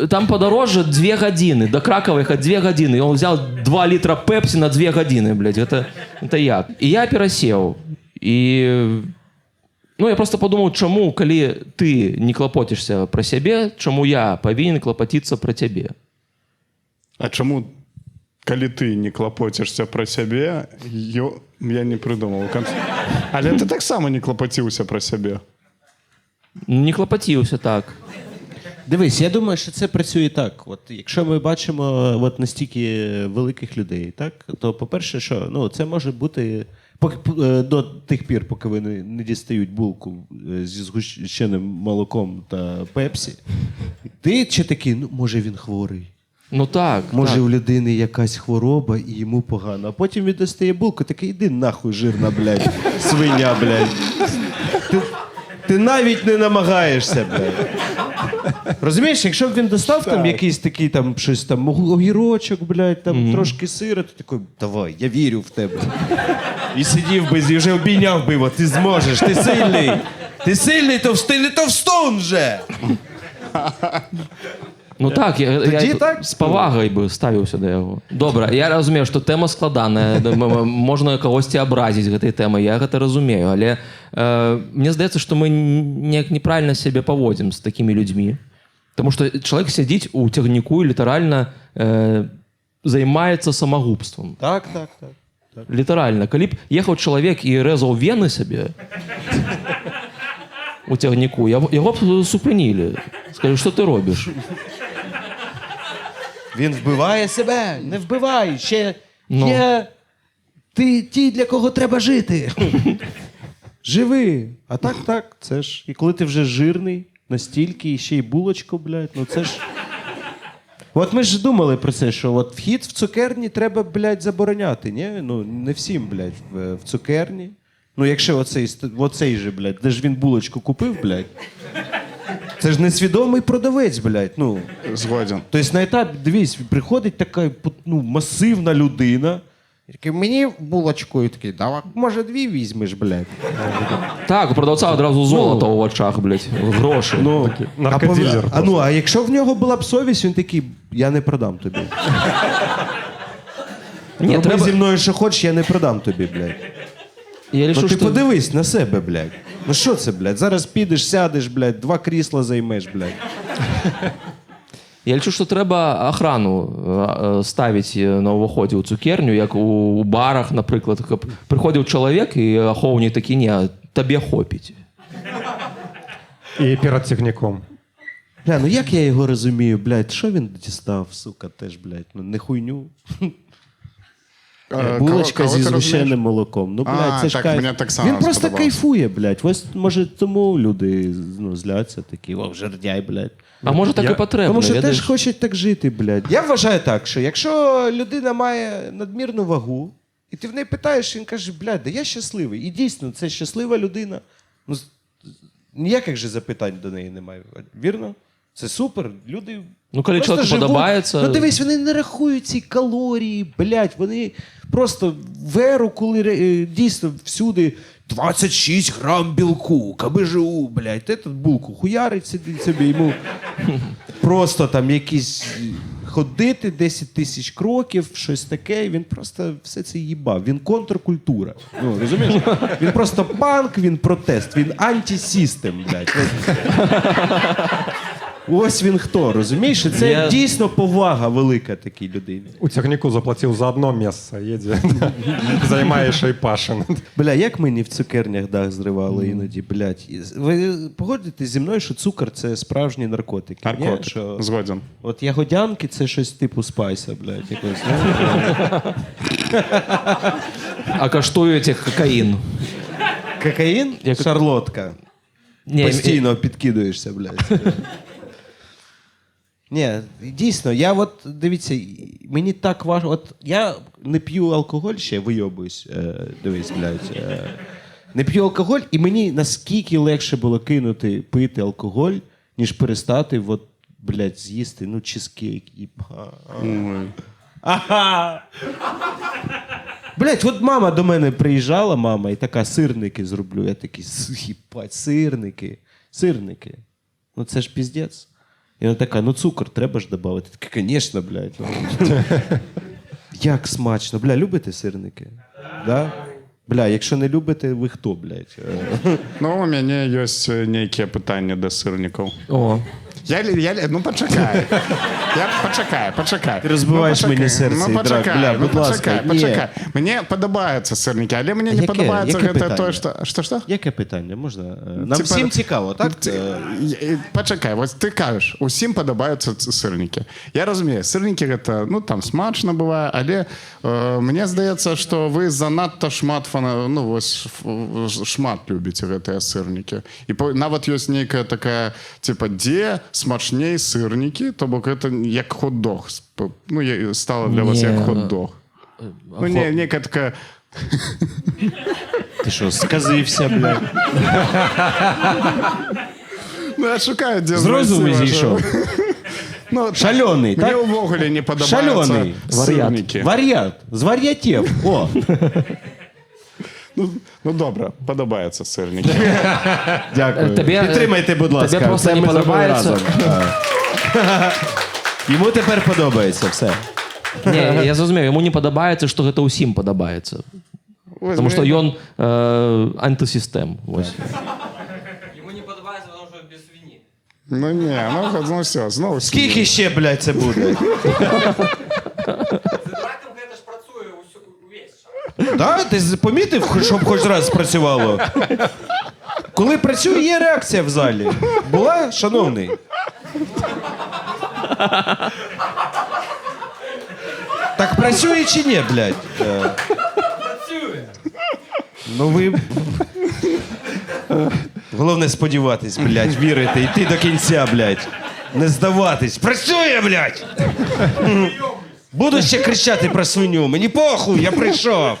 Там подороже 2 годины. До Кракова ехать 2 годины. И он взял 2 литра пепси на 2 годины, блядь. Это як? И я пересел. И... Ну, я просто подумал, чому, коли ты не клопотишься про себе, чому я повинен клопотиться про тебе? А чому, коли ти не клопотишся про себе, я не придумав. Але ти так само не клопотився про себе. Не клопотився, так. Дивись, я думаю, що це працює так. От, якщо ми бачимо от настільки великих людей, так, то, по-перше, що це може бути До тих пір, поки вони не дістають булку зі згущеним молоком та пепсі, ти чи такий, ну, може він хворий, Ну так. може так. у людини якась хвороба і йому погано. А потім він достає булку, такий, іди нахуй, жирна, блядь, свиня, блядь. Ти навіть не намагаєшся, блядь. Розумієш, якщо б він достав там якийсь такий там щось там огірочок, блядь, там трошки сира, то такий, давай, я вірю в тебе. І сидів би, і вже обійняв би його, ти зможеш, ти сильний. Ти сильний, ти не товстун вже. Ну так, Тоді я так? з повагою би ставився до його. Добре, я розумію, що тема складана, можна когось образити гэтай теми, я гэта разумею, але мне здаецца, што мы неяк неправільна сябе паводзім з такімі людзьмі. Тому што чалавек сядзіць у цягніку і літаральна займаецца самагубствам. Так. Літаральна. Калі б ехаў чалавек і рэзаў вены сабе у цягніку, яго б супынілі. Скажу, што ты робіш? Він вбиває себе, не вбивай. Ще є ті, для кого треба жити. Живи. А так, це ж. І коли ти вже жирний, настільки, і ще й булочку, блядь, ну це ж. От ми ж думали про це, що от вхід в цукерні треба, блядь, забороняти, ні? Ну, не всім, блядь, в цукерні. Ну, якщо оцей же, блядь, де ж він булочку купив, блядь. Це ж несвідомий продавець, блядь, ну. Згоден. Тобто на етап, дивись, приходить така масивна людина, і такий, мені булочку, і такий, давай, може, 2 візьмеш, блядь. Так, у продавця одразу золото у очах, блядь, гроші. Ну, Наркодилер а якщо в нього була б совість, він такий, я не продам тобі. Ні, Роби зі мною, що хочеш, я не продам тобі, блядь. Я лишу, Ну ти що... подивись на себе, блядь. Ну що це, блядь? Зараз підеш, сядеш, блядь, 2 крісла займеш, блядь. Я лічу, що треба охрану ставити на ўваходзе ў цукерню, як у барах, наприклад, каб прыходзіў чалавек і ахоўнік такі, не, табе хопіць. І перед цягніком. Бля, ну як я його розумію, блядь, що він дістав, сука, теж, блядь, ну не хуйню. Булочка кого зі ти згущеним розумієш? молоком. Ну, блядь, це ж так, кайф. мені так само Він просто сподобалось. кайфує, блядь. Ось, може, тому люди зляться такі, о, жердяй, блядь. А може так і потрібно, Тому що ведаєш? теж хочуть так жити, блядь. Я вважаю так, що якщо людина має надмірну вагу, і ти в неї питаєш, він каже, блядь, да я щасливий. І дійсно, це щаслива людина. Ну, ніяких же запитань до неї немає. Вірно? Це супер. Люди. Ну, коли просто чоловіку живуть. подобається. Ну дивись, вони не рахують ці калорії, блядь, вони просто в еру, коли дійсно всюди 26 грам білку, КБЖУ, блядь, этот булку хуярить сидить собі, йому просто там якісь ходити 10 тисяч кроків, щось таке, і він просто все це їбав. Він контркультура. Ну, розумієш? Він просто панк, він протест, він антисістем, блядь. Ось він хто, розумієш? І це дійсно повага велика такій людині. У цягніку заплатив за одно місце, їде, займаєш і пашин. Бля, як мені в цукернях дах зривало іноді, блядь. Ви погодитесь зі мною, що цукор – це справжні наркотики? Наркотик. Ні? Що... Згоден. От ягодянки – це щось типу спайса, блядь. Якось, А каштуєте кокаїн. Кокаїн? Як... Шарлотка. Ні, Постійно підкидуєшся, блядь. Ні, дійсно, я от, дивіться, мені так важко, от я не п'ю алкоголь ще, вийобуюсь, дивись, блядь. Не п'ю алкоголь, і мені наскільки легше було кинути пити алкоголь, ніж перестати, от, блядь, з'їсти, ну, чизкейк. Ага! Блядь, от мама до мене приїжджала, мама, і така, сирники зроблю. Я такий, їбать, сирники. Ну це ж піздець. І вона така, ну цукор треба ж додати. Я такий, звісно, блядь. Як смачно. Бля, любите сирники? Да? Бля, якщо не любите, ви хто, блядь? Ну, у мяне ёсць нейкія пытанні да сырнікаў. О. Ну, почекай. Почекай. Ти розбиваєш Ну, мені почекай. серце, Ну, і драк. почекай, Бля, ну, будь ласка, почекай. Мені подобаються сирники, але мені не Яке? подобається Яке гэта питання? то, що? Яке питання? Можна? Нам Типа, всім цікаво, так? Почекай, ось ти кажеш, усім подобаються сирники. Я розумію, сирники гэта, ну, там смачно буває, але мені здається, що ви занадто шмат любите гэтыя сырники. І нават ёсць нейкая такая, типа, де смачней сырники, то бок это як хот-дог. Ну, стало для вас Не. як хот-дог. Ну, нейкая такая... Ти що, сказився, блядь? Ну, я шукаю, де З розуму знайти зійшов. вашу- Ну, Шальоний, мені так? увогуле не подобаються Шальоний. сирники. Варіант. З варіатів. О. Ну, добре, подобаються сирники. Дякую. Підтримайте, будь ласка. Тобі просто Це не ми зробили подобається? разом. Йому тепер подобається все. Ні, я зрозумів, йому не подобається, що гэта усім подобається. Тому що ён антисистем. Ось. Ему не подобается, потому что без свиньи. Ну, ні, ну все, знову Скільки ще, блядь, це буде? З драком это ж працює увесь час. Так? Ти помітив, щоб хоч раз спрацювало? Коли працює, є реакція в залі. Була, шановний? Так працює чи ні, блядь? Працює. Ну ви... Головне сподіватись, блядь, вірити, йти до кінця, блядь. Не здаватись. Працює, блядь! Буду ще кричати про свиню. Мені похуй, я прийшов.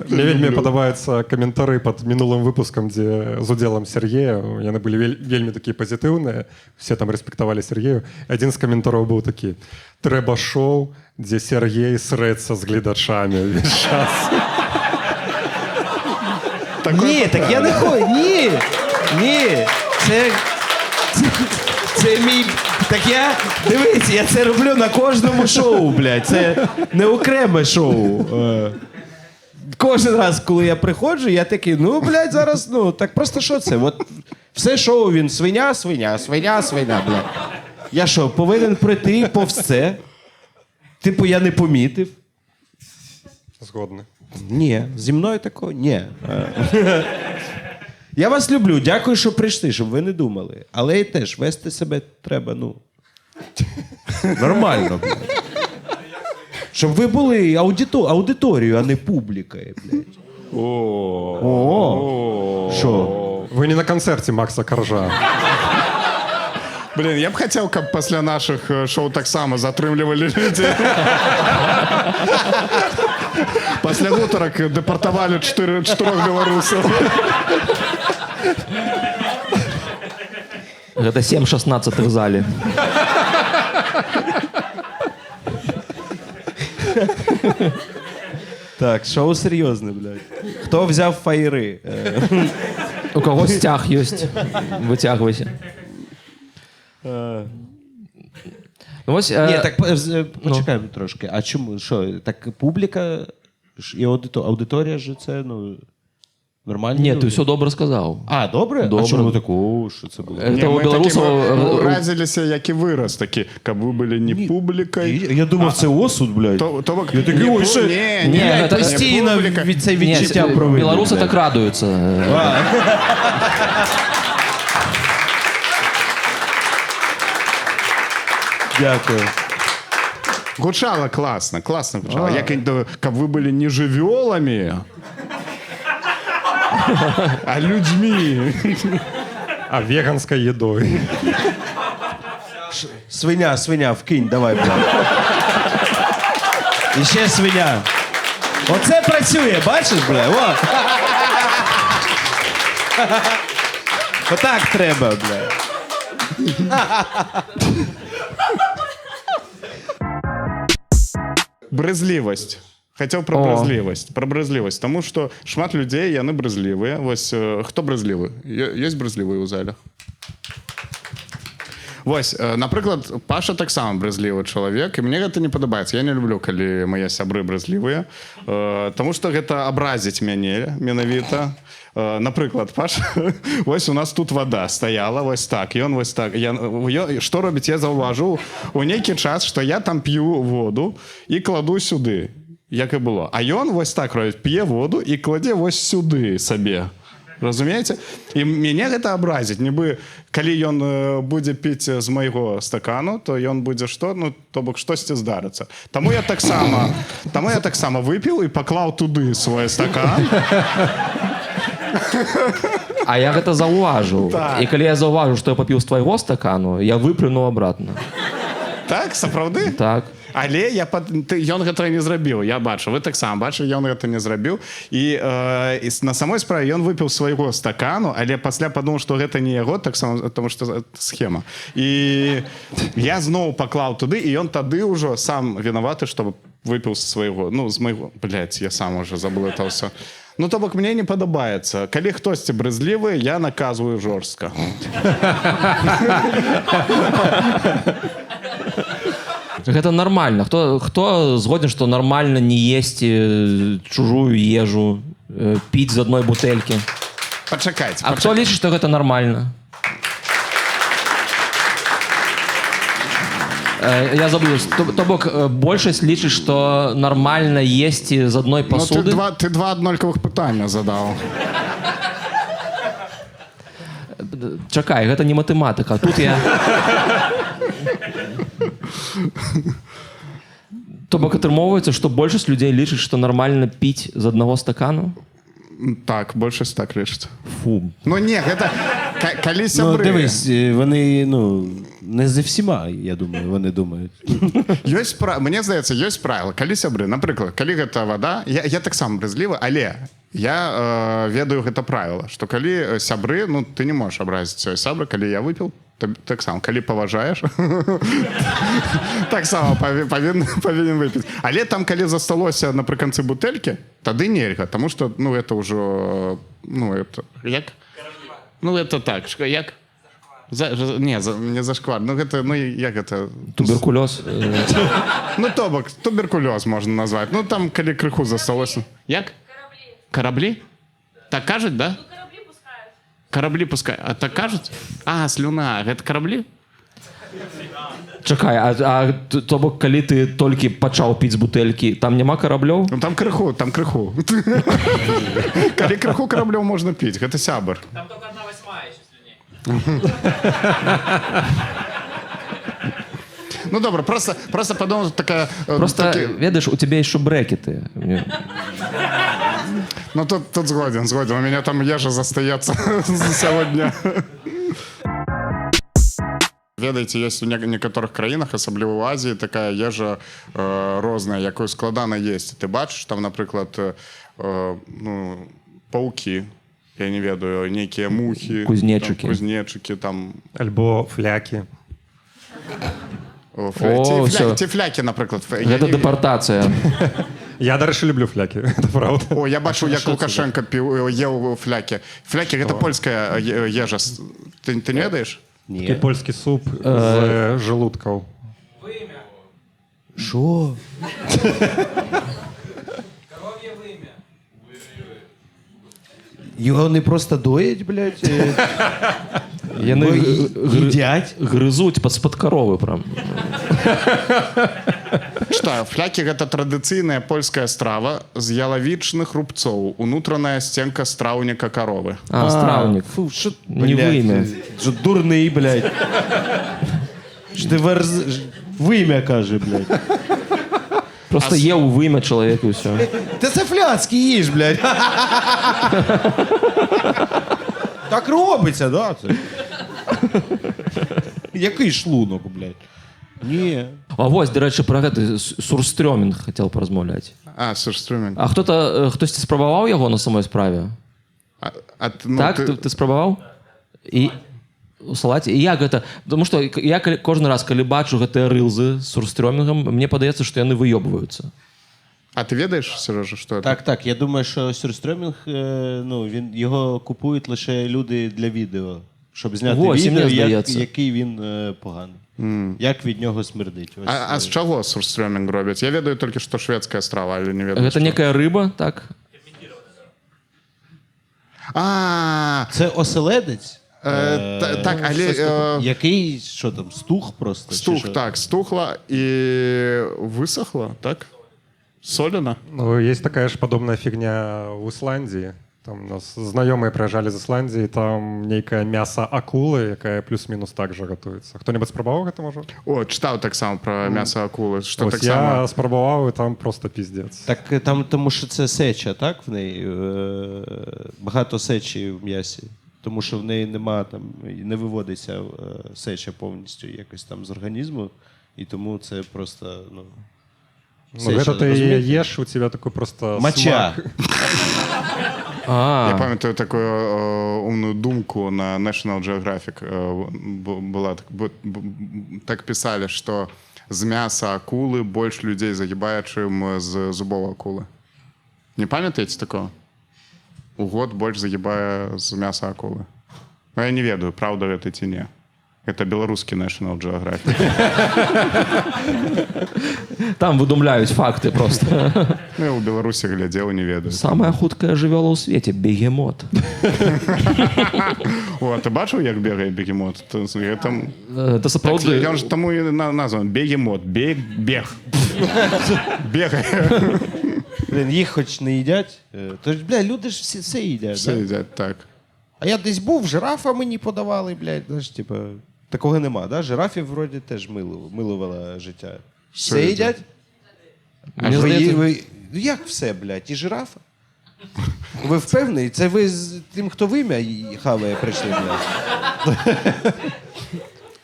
Мне вельмі падабаюцца каментары под мінулым выпускам, дзе з удзелам Сергея. Яны былі вельмі такія пазітыўныя, все там рэспектавалі Сергею. Адзін з каментараў быў такі: трэба шоу, дзе Сергей срэцца з гледачамі ўвесь час. Ні, так я не хочу. Ні. Це мій. Так я. Дивись, я це роблю на кожному шоу, блядь. Це не окреме шоу. Кожен раз, коли я приходжу, я такий, ну, блядь, зараз, ну, так просто що це? От все шоу він свиня, блядь. Я що, повинен прийти повз це? Типу, я не помітив. Згодны. Ні, зі мною такого ні. Я вас люблю, дякую, що прийшли, щоб ви не думали. Але і теж вести себе треба, ну. Нормально, блядь. Щоб ви були аудиторією, а не публікою, блядь. О. Що? Вы не на концерте Макса Коржа. Блин, я б хотел, каб пасля наших шоу таксама затрымлівалі людзей. Пасля гутарак дэпартавалі 4 беларусаў. Гэта 7-16 в зале. Так, шоу серйозне, блядь. Хто взяв фаєри? У кого стяг есть, вытягивайся. Ну, ось, Ні, так почекаємо трошки. А чому? Що, так публіка і аудиторія ж це, ну, нормально? Ні, ти все добре сказав. А, добре? Добре. А чому такого? Що це було? Це у білорусів... Уразилися, як і вираз, такі, каб ви були не публікою. Я думав, це осуд, блядь. Я такий, ой, що- Ні, це Постійно від це відчуття провини. Білоруси блядь. так радуються. Дякую. Гучала класно гучала. Як каб ви були не жывёламі, а людьми. А веганской едой. Свиня, вкинь, давай, блядь. І ще свиня. Оце працює, бачиш, бля? О. Отак треба, бля. Брызлівасць. Хацеў пра брызлівасць, таму што шмат людзей, яны брызлівыя. Вось хто брызлівы? Ёсць брызлівыя ў зале? Вось, напрыклад, Паша таксама брызлівы чалавек, і мне гэта не падабаецца. Я не люблю, калі мае сябры брызлівыя, таму што гэта абразіць мяне менавіта. Напрыклад, Паша, вось у нас тут вода стаяла, вось так, ён вось так. Што робіць? Я заўважыў у нейкі час, што я там п'ю воду і кладу сюды, як і было. А ён вось так робіць, п'е воду і кладзе вось сюды сабе. Разумееце? І мяне гэта абразіць. Нібы, калі ён будзе піць з майго стакану, то ён будзе што? Ну, то бок штосьці здарыцца. Таму я таксама выпіў і паклаў туды свой стакан. А я гэта заўважыў. Так. І калі я заўважыў, што я папіў з твайго стакану, я выплюнуў обратно. Так, сапраўды? Так. Але ён гэтага не зрабіў. Я бачу, вы таксама бачу, ён гэта не зрабіў. І на самой справе ён выпіў свайго стакану, але пасля падумаў, што гэта не яго, таксама, тому што схема. І я зноў паклаў туды, і ён тады ўжо сам вінаваты, што выпіў з свайго. Ну, з майго. Блядь, я сам уже забыл это ўсё. Ну, то бок, мне не падабаецца. Калі хтосьці брызлівы, я наказваю жорстка. Гэта нармальна. Хто згоден, што нармальна не есці чужую ежу, піць з адной бутэлькі? Пачакайце. А хто лічыць, што гэта нармальна? Я забыл. То бок, большасць лічыць, што нармальна есці з адной пасуды? Ну, ты два аднолькавых пытання задаў. Чакай, гэта не матэматыка. Тут я... То бок атрымоўваецца, што большасць людзей лічыць, што нармальна піць з аднаго стакану? Так, большасць так лічыць. Фу. Ну не, гэта калі Ну, сябры. дивись, вони, не за всіма, я думаю, вони думають. Мне здаецца, ёсць правіла. Калі сябры, напрыклад, калі гэта вода, я таксама брызлівы, але я ведаю гэта правіла, што калі сябры, ну ты не можаш абразіць свой сябры, калі я выпіў, таксама, калі паважаеш, таксама павінен выпіць. Але там, калі засталося напрыканцы бутэлькі, тады нельга, таму што, ну, это ўжо, ну, это, як? Ну, это так, як? Не зашквар, ну, гэта, ну, як гэта? Туберкулёз. Ну, то бок, туберкулёз можна назваць. Ну, там, калі крыху засталося. Як? Караблі? Так кажуць, да? Караблі пускаюць. А так кажуць? А, слюна. Гэта караблі? Чакай, а то бок, калі ты толькі пачаў піць з бутэлькі, там няма караблёў? Ну, там крыху. Калі крыху караблёў можна піць, гэта сябр. Там только 1/8 еще слюней. Ну, добра, просто подумал, такая... Просто, ведаеш, у тебе еще брекеты. Ну, тут згоден. У меня там ежа застаецца сягоння. Ведаеце, ёсць у некаторых краінах, асабліва ў Азіі, такая ежа розная, якую складана есці. Ты бачыш, там, напрыклад, паукі, я не ведаю, нейкія мухі, кузнечыкі, там... Альбо флякі. Ці флякі, напрыклад. Гэта дэпартацыя. Я, дарэчы, люблю флякі, это правда. О, я бачу, як Лукашенко еў флякі. Флякі — гэта польская ежа. Ты не ведаеш? І польскі суп з желудкаў. Вымя. Що? Коровье вымя. Його не просто доять, блядь? Яны Їдять? грызуць пад каровы прям. Читаю. Флякі — гэта традыцыйная польская страва з ялавічных рубцоў. Унутраная сценка страўніка каровы. А, страўнік. Фу, що, Не блядь, вимя. Що дурний, блядь. Що ти вимя каже, блядь. Просто еў вымя чалавек і ўсё. Та це фляцький їж, блядь. Так робиться, да? Це? Який шлунок, блядь? Ні. А вось, дарэчы, пра гэты сурстрёмінг хацеў паразмаўляць. А, сурстрёмінг. А хтосьці спрабаваў яго на самой справе? Так, ты спрабаваў? І у салаце? І як гэта? Таму што я кожны раз, калі бачу гэтыя рылзы з сурстрёмінгам, мне падаецца, што яны выёбваюцца. А ти ведаєш, Сережа, що це? Так. Я думаю, що сюрстрьомінг, його купують лише люди для відео. щоб зняти 8 відео, лет, здається. який він поганий. Як від нього смердить. Ось, А з чого сурстрёмінг робять? Я ведаю тільки, що шведська страва, але не ведаю. Это некая рыба, так? Це оселедець? Так, але Який, що там, стух просто? чи стух, що? так, стухла і висохла, так? Солено? Ну, есть такая же подобная фигня в Исландии. Там у нас знакомые приезжали из Исландии, там некое мясо акулы, якая плюс-минус так же готуется. Кто-нибудь спробовал это, может? О, читав так само про м'ясо акули. Що Ось так я само. спробував, і там просто піздець. Так там, тому що це сеча, так, в неї? Багато сечі в м'ясі. Тому що в неї нема там, не виводиться сеча повністю якось там з організму. І тому це просто, ну... Ну, сеча, это ты розумієте? ешь, у тебя такой просто Моча. смак. А, Я пам'ятаю таку умну думку на National Geographic. Була, так писали, що з м'яса акули більше людей загибає, чим з зубов акули. Не пам'ятаєте такого? У год більше загибає з м'яса акули. Ну, я не ведаю, правда це чи ні. Это белорусский National Geographic. там выдумляюць факты просто. Ну, я у Беларусі глядзеў, не ведаю. Самая хуткая жывёла ў свеце бегемот. О, а ты бачыў, як бегае бегемот? Гэта... Это сапраўды. Ён ж таму і назван бегемот. Бег. Бегае. Блін, їх хоч не їдять. Тож, бля, люди ж всі все їдять. Все да? їдять, так. А я десь був, жирафа мені подавали, блядь. Знаєш, типа, такого нема, да? Жирафів вроді теж милувала життя. Все їдять. їдять? Мені А здається- ну як все, блядь? І жирафа? Ви впевнені? Це ви з тим, хто вим'я і хаває, прийшли, блядь? В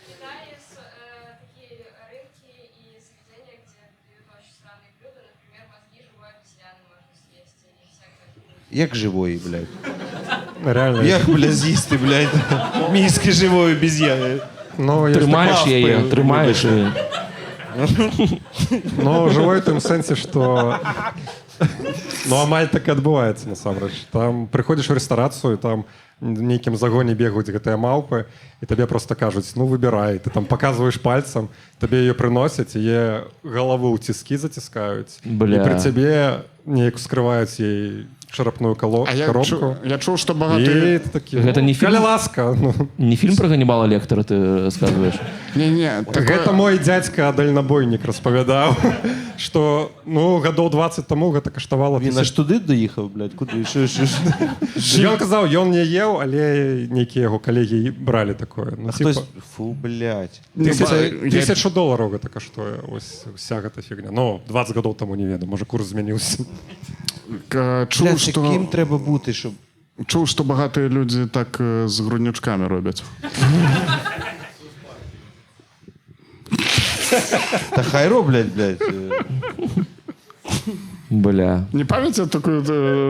Китае такие рынки и заведения, где продают очень странные блюда. Например, мозги живой обезьяны можно съесть и всякое. Як живої, блядь? Реально. Як, блядь, з'їсти, блядь? Мізки живої обезьяни. Ну, есть Трымаеш мавпы, яе, трымаеш і... Ну, живой в тым сэнсе, што ну, амаль так і адбываецца насамрэч. Там прыходзіш у рэстарацыю, там нейкім загоне бегаюць гэтыя маўпы, і табе просто кажуць, ну выбірай, ты там паказваеш пальцам, табе яе прыносяць, яе галаву ў ціскі заціскаюць, Бля. і пры цябе неяк скрываюць ей чарапную А я коробку. чуў, што багато... І такі, Гэта не каля фільм? ласка. Ну. Не фільм про Ганнібала Лектора ты сказваеш? Не, Гэта мой дзядзька дальнабойнік распавядаў, што ну гадоў 20 таму гэта каштавала Він аж туди доїхав, блядь, куди? Що? Ён казаў, ён не еў, але нейкія яго калегі бралі такое. Ну, Хтось... типа, Фу, блядь. $1000 гэта каштуе ось уся гэта фігня. Ну, 20 гадоў таму не ведаю, можа курс змяніўся. Чуў, Блядь, што... яким треба бути, щоб... Чуў, што багатыя людзі так з груднічкамі робяць. Та хай роблять, блядь. Бля. Не памятаеце такую...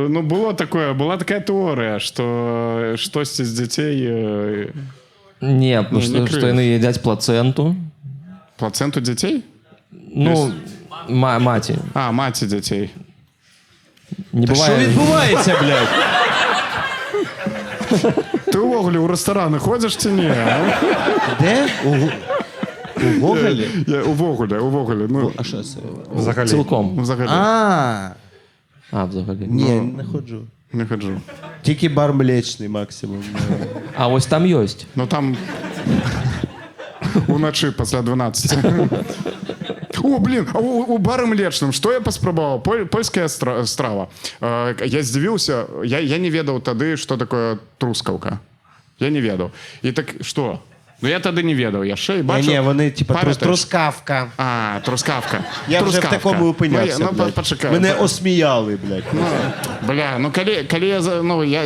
Ну, была такая тэорыя, што штосьці з дзяцей... Не, Ну, што, не што крыеш. яны едяць плаценту. Плаценту дзяцей? Ну, маці. А, маці дзяцей. Не Що бывае... відбувається, блядь? Ты ўвогуле ў рэстараны ходзіш ці не? Де? У Гоголі? Увогуле. Ну, А що це? Взагалі. Цілком. взагалі. А, взагалі. Ні, не ходжу. Не ходжу. Тільки бар млечний максимум. А ось там ёсць. Ну, там... Уначы пасля 12. О, блин, у бары млечным, што я паспрабаваў? Польская страва. Я здзівіўся, я не ведаў тады, што такое трускаўка. Я не ведаў. І так, што? Ну, я тады не ведаў яшчэ і бачу... Ні, вони, типа, Пам'ятаєш? трускавка. А, трускавка. Я вже в Трускавка. такому опинявся, Ну, блядь. почекай. Мене осміяли, блядь. Бля, ну калі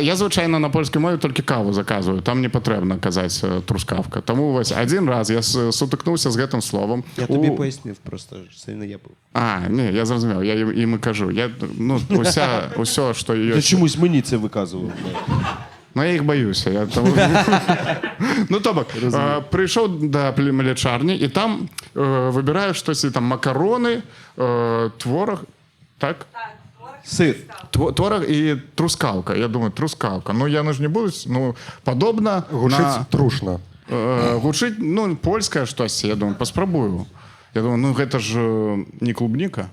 я звичайно на польській мові тільки каву заказую, там не патрэбна казаць трускавка. Тому вось один раз я сутыкнуўся з гэтым словом. Я тобі пояснив просто, це не я був. А, не, я зрозумів, я ім і кажу. Ну, усё, що Ти є. чомусь мені це виказував, блядь. Ну, я їх боюся. Ну, то бок, прийшов до млечарні, і там вибираю щось, там макарони, творог, так? Так, творог, Сир. Творог и трускавка. Я думаю, трускавка. Ну, я ж не буду, ну, подобно Гучыць на... трушна. Гучыць, ну, польскае штось, я думаю, паспрабую. Я думаю, ну, гэта ж не клубніка.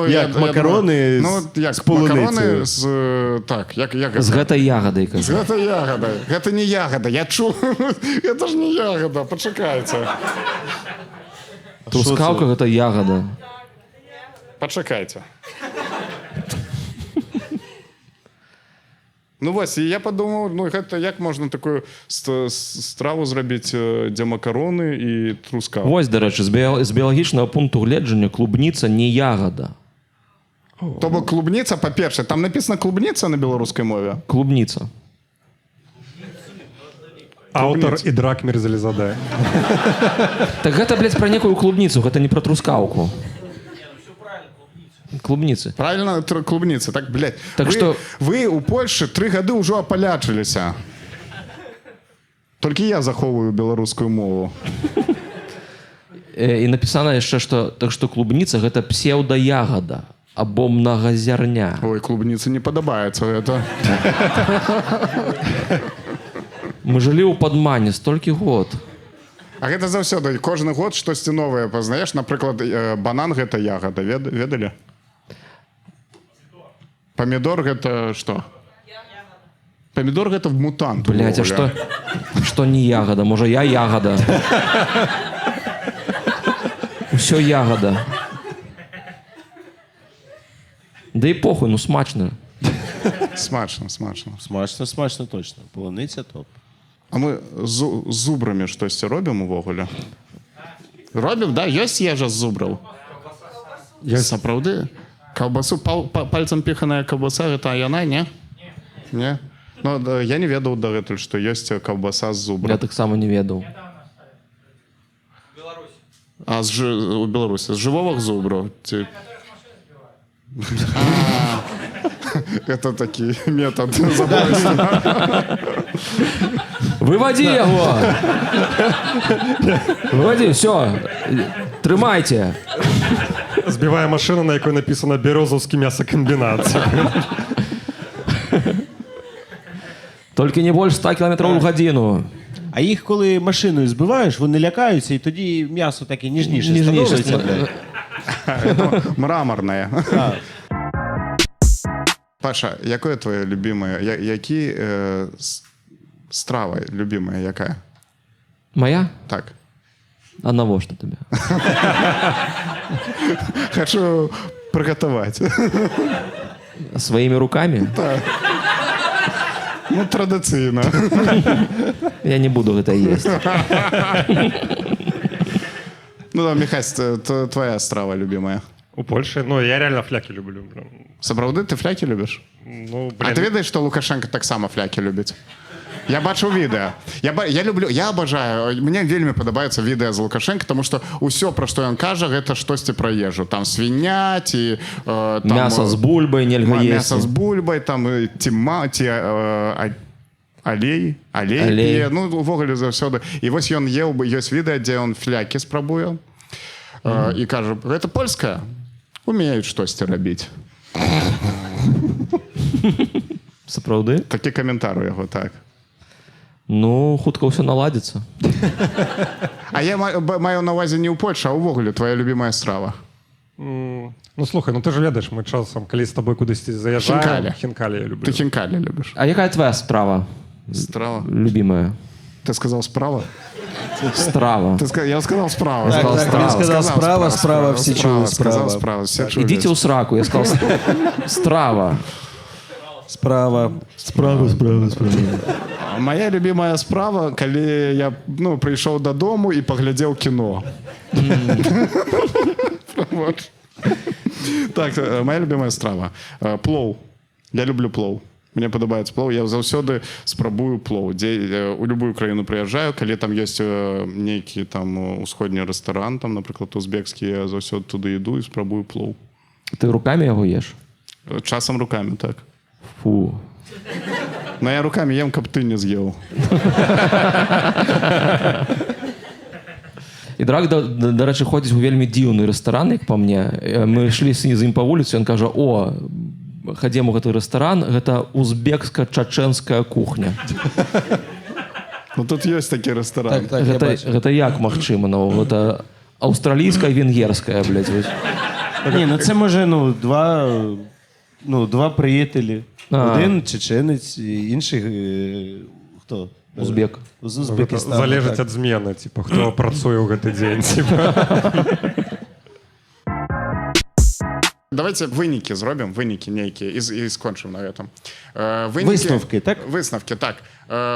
Як макарони з полуницею. Макарони з... Так, як З гэтай ягодай, З кажу. гэтай ягодай. Гэта не ягода, я чуў. Гэта ж не ягода, пачакайце. Трускавка — гэта ягода. Пачакайце. Ну вось, і я падумаў, ну гэта як можна такую страву зрабіць, дзе макароны і трускавка. Вось, дарэчы, з біялагічнага пункту гледжання клубніца не ягода. То бок клубніца, па-першае, там напісана клубніца на беларускай мове. Клубніца. Аўтар і драк Мірзалізаде. Так гэта, блядь, пра некую клубніцу, гэта не пра трускаўку. Клубніцы. Правильно, клубніца. Так, блядь, Так вы у Польшы 3 гады ўжо апалячыліся. Толькі я захоўваю беларускую мову. І напісана яшчэ, што так што клубніца — гэта псеўдаягода або мнагазярня. Ой, клубніцы не падабаецца гэта. Мы жылі ў падмане столькі год. А гэта заўсёды, кожны год штосьці новае пазнаеш. Напрыклад, банан — гэта ягода, ведалі? Памідор — гэта што? Памідор — гэта мутант. Блядь, а што не ягода? Можа, я ягода? Усё ягода. Да і похуй, ну смачна. Смачна. Смачно точно. Полуниця топ. А мы з зубрамі штосьці робім увогуле? Робім, да? Ёсць ежа з зубраў? Сапраўды? Каўбасу, пальцам піханая каўбаса, гэта яна, не? Не? Ну, я не ведаў дагэтуль, што ёсць каўбаса з зубраў. Я таксама не ведаў. А у Беларусі? З жывовых зубраў? Это такі метад забойства. Выводи яго! Выводи, все. Трымайце. Збівае машину, на якой написано «Березовський мясокомбінат». Толькі не больш 100 км в годину. А їх, коли машиною збиваєш, вони лякаються, і тоді м'ясо таке ніжніше становиться. Мраморне. Паша, якое твоє любимое? Які страва любимая якая? Моя? Так. А навошта тобі? Хочу приготувати. Своими руками? Так. Ну, традиційно. Я не буду гэта есть. Ну да, Михась, твоя страва любимая. У Польши? Ну, я реально фляки люблю. Сапраўды, ти фляки любиш? Ну, А ти ведаєш, що Лукашенко так само фляки любить? Я бачу відео. Я обожаю, мені вельми подобається відео з Лукашенко, тому що усе, про що він каже, це щось про їжу. Там свиня, Мясо з бульбой нельга їсти. Мясо з бульбой, там алей, ну, ввогуле завсёды. І ось ён еў, ёсць відэо, дзе ён флякі спрабуе. І кажа, гэта польская? Умеюць штосьці рабіць. Сапраўды? Такі каментар у яго, так. Ну, хутка ўсё наладзіцца. А я маю на увазе не ў Польшы, а ўвогуле твоя любимая страва. Ну, слухай, ну ты ж ведаеш, мы часам, калі з тобой кудысьці заязджаем, хінкалі я люблю. Ты хінкалі любиш? А якая твоя страва? Страва? Любимая. Ты сказал справа? Страва. Я сказал справа. Так, він сказав справа, всі чули Сказал справа. справа, все чули. Идите у сраку, я сказал страва. Справа. Моя любимая справа, калі я прийшов додому і поглядів кіно. Вот. Так, моя любимая страва. Плоу. Я люблю плоу. Мне подобаецца плоу. Я заўсёды спрабую плоу. У любую краіну прыязджаю, калі там ёсць нейкі там усходні рэстаран, там, напрыклад, узбекскі, я заўсёды туды іду і спрабую плоу. Ты руками яго еш? Часам руками, так. Фу. Но я руками ем, каб ты не з'еў. І Драк, до речі, ходить у вельмі дзіўны рэстаран, як па мне. Мы ішлі з ім па вуліцы, ён кажа: о, хадзем у гэты рэстаран, гэта узбекска-чачэнская кухня. Ну тут ёсць такі рэстаран. Так, я бачу. Гэта як магчыма? Ну, гэта аўстралійская, венгерская, блядь. Вось. Ні, ну це може два приятелі. Один чеченець, інший хто? Узбек. З Узбекистану. Залежыць так. ад змены, типа, хто працуе ў гэты дзень. Типа. Давайте вынікі зробім, вынікі нейкія, і скончым на гэтым. Высновкі, так? Высновкі, так.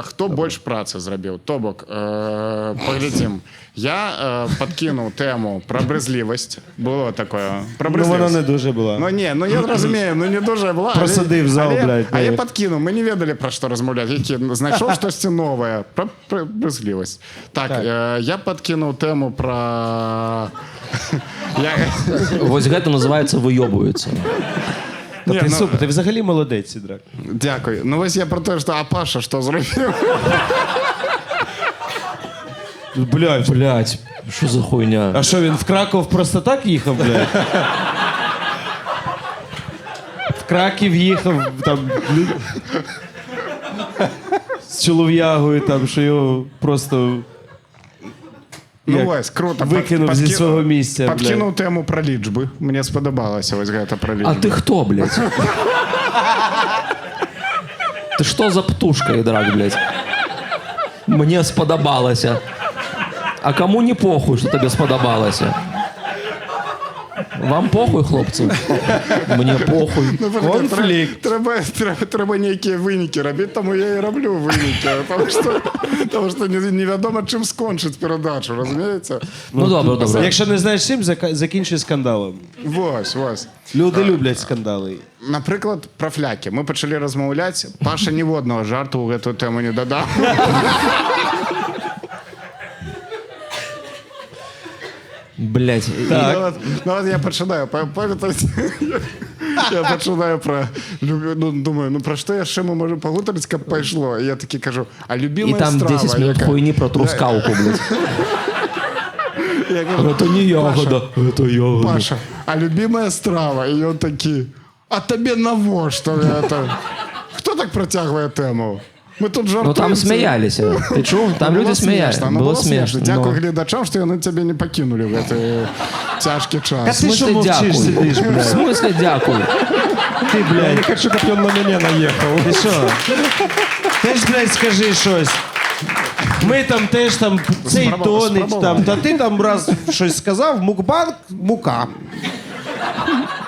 Хто больш працы зрабіў? То бок, паглядзім. Я падкінуў тэму пра брызлівасць. Было такое. Пра Ну, брызлівасць. вона не дуже була. Ну, не, ну я разумею, ну не дуже була. Просадив зал, блядь. А я падкінув, ми не ведали, про що розмовляти. Знайшов щось нове, про брезгливість. Так, я падкінув тему про... Вось гэта называецца выёбваюцца. Та ти супер, ти взагалі молодець, Сідрак. Дякую. Ну ось я про те, що а Паша що зробив? Блядь, що за хуйня? А що, він в Краков просто так їхав, блядь? В Краків їхав, там... з чолов'ягою, там, що його просто... Ну ось, круто. Викинув зі свого місця, блядь. Подкинув тему про лічби. Мені сподобалося ось гэта про лічби. А ти хто, блядь? Ти що за птушка, Ідрак, блядь? Мне сподобалося. А кому не похуй, що тобі сподобалося? Вам похуй, хлопці? Мені похуй. Конфлікт. Треба ніякі виніки робити, тому я і роблю виніки. Тому що невідомо, чим скончить передачу, розумієте? Ну, добре. Якщо не знаєш чим, закінчуй скандалом. Ось. Люди люблять скандали. Наприклад, про фляки. Ми почали розмовляти, Паша ні в одного жарту у цю тему не додав. Блядь. Ну от я починаю, пам'ятаєте? Я починаю про, ну, думаю, ну про що я ще ми можемо поговорити, як пішло. І я таки кажу, а любимая І там страва, 10 минут яка? хуйні про трускавку, блядь. Я кажу, Это не ягода, это ягода. Паша, а любимая страва? І він такий, а тобі на що это? Хто так протягує тему? Ми тут жартуємо. Ну там сміялися. Ти чув? Там люди сміялися. Було смішно. Дякую глядачам, що вони тебе не покинули в цей тяжкий А час. ти що мовчиш, сидиш, В блядь? смысле дякую? Ти, Я блядь, не хочу, щоб він на мене наїхав. ти що? Теж, блядь, скажи щось. Ми там теж там цей тонить, там, та ти там раз щось сказав, мукбанк, мука.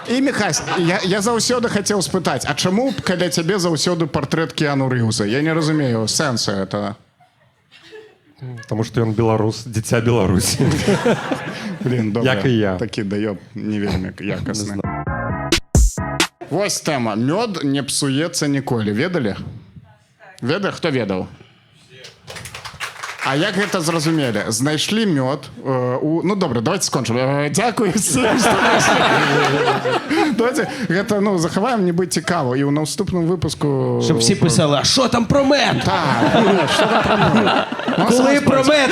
І, Михась, я заўсёды хотів спитати, а чому каля тебе заўсёды портрет Кіану Рівза? Я не розумію сенсу этого. Тому що він білорус, дитя Білорусі. Блін, добре. Як і я. Такий дайоб не вельми якісний. Ось тема. Мед не псується ніколи. Ведали? Ведали? Хто ведав? А як гэта зразумелі? Знайшлі мёд у... Ну, добре, давайте скончым. Дякую всім, што давайте, гэта, ну, захаваем, не быць цікаво. І ў наступным выпуску... Щоб всі писали, а що там про мед? Так, що там про мед? Коли про мед?